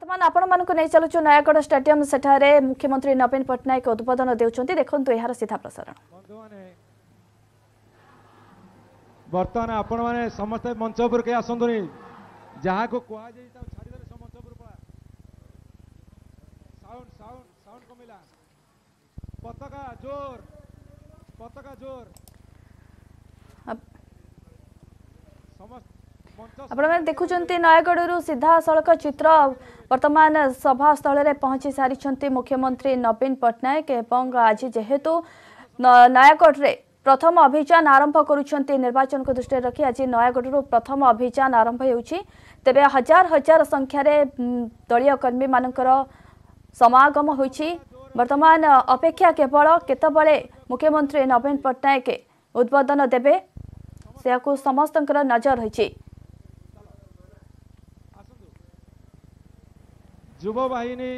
बर्तमान आपण मानक नहीं चलुछु नयागढ़ स्टेडियम सेठारे मुख्यमंत्री नवीन पट्टनायक उद्बोधन देउछंती देखंतु एहार सीधा प्रसारण। बर्तमान आपण माने समस्त मंच पर के आसंतुनी जहाँ को कुआ जाई ता छाड़ी दे मंच पर पड़ा साउंड साउंड साउंड कमिला पताका जोर आपण देखुंत नयागढ़ सीधा सड़क चित्र वर्तमान सभा स्थल में पहुंची सारी मुख्यमंत्री नवीन पट्टनायक एवं आज जेहेतु नयागढ़ रे प्रथम अभियान आरंभ करुछंती निर्वाचन को दृष्टि रखी आज नयागढ़ प्रथम अभियान आरंभ होउछि तेबे हजार हजार संख्यार दलीय कर्मी मानकर समागम होइछि। वर्तमान अपेक्षा केवल केतबळे मुख्यमंत्री नवीन पट्टनायक उद्बोधन देबे सेयाकु समस्तंकर नजर रहिछि। युवा बाहिनी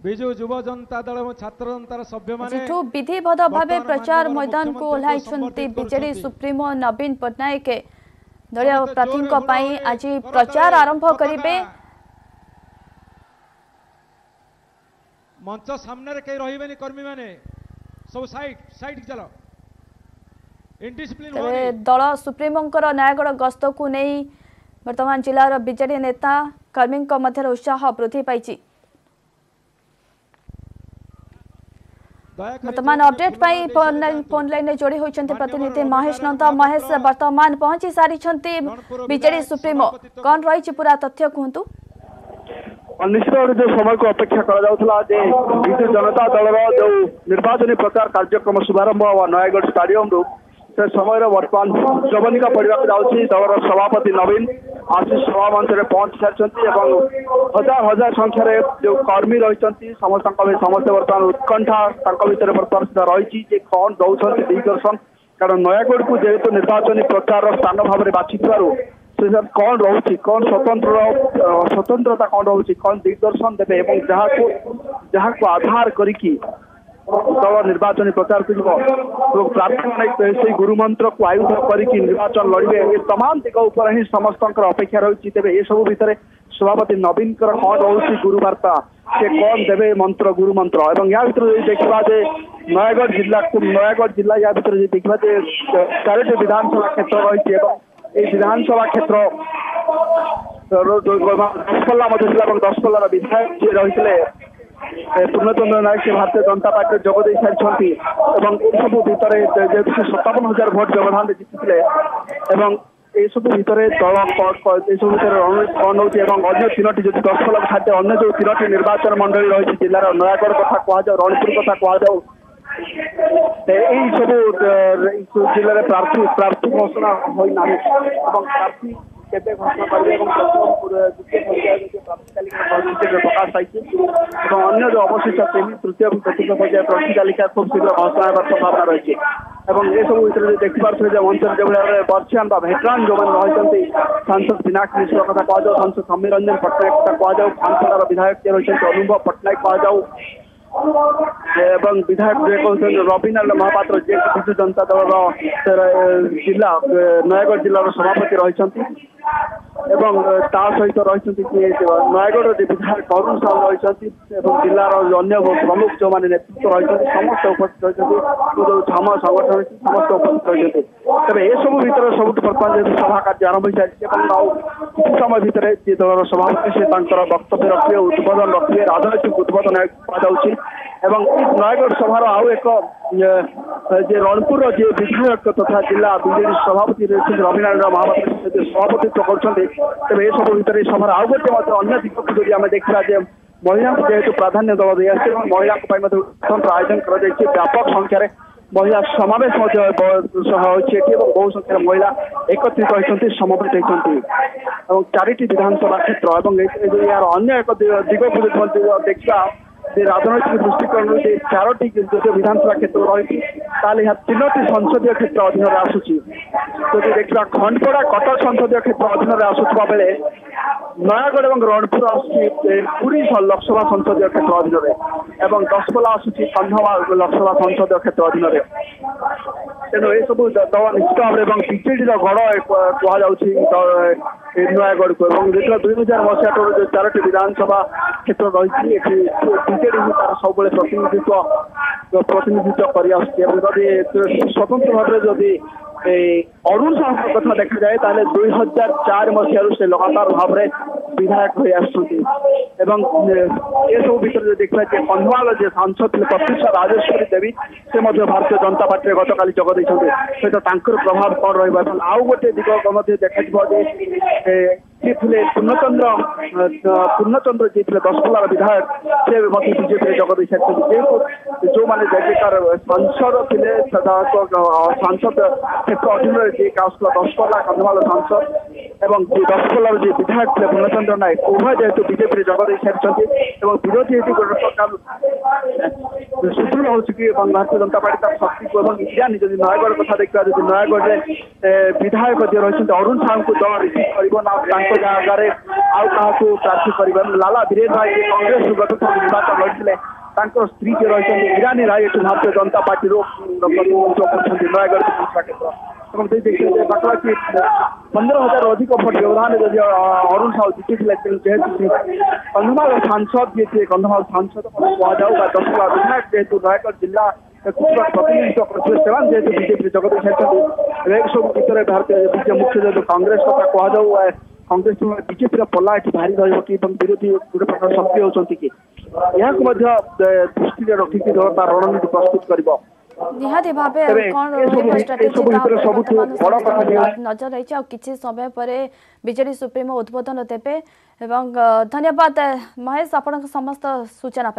बिजु युवा जनता दल और छात्र जनतार सभ्य माने विधिबद्ध भाव प्रचार मैदान को ओह्लाइछंती बीजेडी सुप्रीमो नवीन पट्टनायक दलीय प्रार्थी आज प्रचार आरंभ करिवे। मंच सामने रे कई रहिबेनी कर्मी माने सब साइड साइड चलो इनडिसिप्लिन होनी दल सुप्रीमोंकर नयागढ़ गस्त को नहीं वर्तमान जिलार बीजेडी नेता कर्मी मध्य उत्साह वृद्धि पाई। वर्तमान अपडेट पाई फोन लाइन में जोड़ी होती प्रतिनिधि महेश नंदा। महेश वर्तमान पहुंची सारी बीजेडी सुप्रीमो कौन रही पूरा तथ्य कहतु। निश्चित भाव जो समय को अपेक्षा करा विजु जनता दल जो निर्वाचन प्रचार कार्यक्रम शुभारंभ हुआ नयागढ़ स्टेडियम रू से समय बर्तमान जवनिका पड़ा जाऊँगी दलर सभापति नवीन आसी सभा मंच में पहुंच सारी हजार हजार संख्यार जो कर्मी रही समस्त बर्तमान उत्कंठा भर बर्तमान सुधा रही कौन दौरान दिग्दर्शन कारण नयागढ़ को जेहेतु निर्वाचन प्रचार स्थान भाव में बाछि कौन रोचे कौन स्वतंत्रता कौन रोचे कौन दिग्दर्शन देते जहाँ को आधार करी दल निर्वाचन प्रचार कर प्रार्थी मैंने गुरु मंत्र को आयुध करके निर्वाचन लड़े ये तमाम दिग उपर ही समस्त अपेक्षा रही तेरे ये सब भितर सभापति नवीन कौन रोचे गुरुवार्ता से कौन देवे मंत्र गुरु मंत्र और या भर देखा नयागढ़ जिला या भर देखा 4टी विधानसभा क्षेत्र रही विधानसभा क्षेत्र दशपल्ला जिला और दशपल्लार विधायक जी रही पूर्णचंद्र नायक से भारतीय जनता पार्टी जोग दे सारी सब भितर जेहेतु 57,000 भोट व्यवधान जीति सब भितर दल सब भितर रणनीति कौन हो अन्य 3टी जो दशपल्ला खाद्य अन्य जो 3टी निर्वाचन मंडली रही जिलार नयागढ़ कथा कहु रणपुर कथा कहु सब जिले में प्रार्थी घोषणा होना प्रार्थी केते घोषणा करेंगे द्वितीय पर्याय प्रार्थी तालिका प्रकाश पाई अन्य जो अवशिष्ट 3 तृतीय और चतुर्थ पर्याय प्रार्थी तालिका खूब शीघ्र घोषणा होगा संभावना रही ये सब भितर देखिपे मंच जो भाई बर्षियान भेटरान जो मैंने रही सांसद पिनाक मिश्र कथा कहु सांसद समीर रंजन पट्टनायक कथा कहु खानसार विधायक जे रही अनुभव पट्टनायक कहु विधायक रविनाल महापात्र जे विजु जनता दल जिला नयागढ़ जिलार सभापति रही सहित रही नयागढ़ विधायक अरुण साहू रही जिलार अन्य प्रमुख जो मैंने नेतृत्व रही समस्त उपस्थित रही जो छाम संगठन समस्त उपस्थित रही तेरे ये सब भितर सब बर्तमान जेहतु सभा कार्य आरंभ हो सारी किसी समय भितर जी दलर सभापति से वक्तव्य रखिए उद्बोधन रखिए राजनैतिक उद्बोधन कहुच्छी नयागढ़ सभार आउ एक रणपुर जे विधायक तथा जिला बीजेडी सभापति रविनारायण महापात्र सभापतित्व कर तेज ये सब भितर सभार आउ गोटे अन्य दिग को जब आम देखा महिला जेहेतु प्राधान्य दल दे महिला स्वतंत्र आयोजन कर व्यापक संख्यार महिला समावेश बहु संख्यार महिला एकत्रित होती समवेत होती 4टी विधानसभा क्षेत्र यार अन्य एक दिग को देखा राजनैतिक दृष्टिकोण 4टी जो विधानसभा क्षेत्र रही यहाँ 3टी संसदीय क्षेत्र अधीन आसूची जब देखा खंडपड़ा कटक संसदीय क्षेत्र अधीन आसूबा बेले नयागढ़ और रणपुर आसूरी लोकसभा संसदीय क्षेत्र अधीन दशपल्ला आसूची कंधमाल लोकसभा संसदीय क्षेत्र अधीन तेणु ये सब दल निश्चित भाव में बीजेडी गढ़ कहुच्छी नयगढ़ को जो 2000 मसीहा जो 4टी विधानसभा क्षेत्र रही बीजेडी ही तार सब प्रतिनिधित्व कर स्वतंत्र भाव में जदि अरुण साहू कथा देखा जाए 2004 मसीह से लगातार भाव में विधायक हो सब भर देखा जाए कंधमाल जो सांसद थे प्रत्युषा राजेश्वरी देवी से भारतीय जनता पार्टी गतकाली जोग देते सहित प्रभाव कौन रहा आउ गोटे दिग देखा जी थे पूर्णचंद्र जी थे दशपल्लार विधायक से बीजेपी जोग दे सारी जेहेतु जो मैंने जयकार सांसद थे सांसद क्षेत्र अधीन दशपल्ला कंधमाल सांसद एवं दशपल्लार जो विधायक थे पूर्णचंद्र नायक उभय जेहेतु बीजेपी जोग दे सारी विरोधी ये गोटे प्रकार सुदृढ़ हो भारतीय जनता पार्टी शक्ति को इरानी जब नयगढ़ कथा देखा जब नयगढ़ में विधायक जी रही अरुण साहू को दल रिसीव कर जगह आउ क्या प्रार्थी कर लाला वीरेन भाई कांग्रेस गत थर निर्वाचन लड़ते स्त्री जी रही इरानी राय भारतीय जनता पार्टी प्रतिनिधित्व कर नयगढ़ क्षेत्र देखिए पाखापाखि 15,000 अधिक भोट व्यवधान जब अरुण साहू जीति जेहेतु कंधमाल सांसद जी थे कंधमाल सांसद कहु दशपल्ला विधायक जेहेतु नयगढ़ जिला प्रतिनिधित्व करते जेहेतु बीजेपी जोग दे सारी सब भितर भारतीय मुख्य जो कांग्रेस कथा कहु कांग्रेस बीजेपी पल्ला ये भारी रही विरोधी गोटे प्रकार शक्ति होती कि दृष्टि रखिक दल तार रणनीति प्रस्तुत कर निहाती भावे नजर रही किसी समय पर बीजेडी सुप्रीमो उद्बोधन देवे। धन्यवाद महेश आपण समस्त सूचना।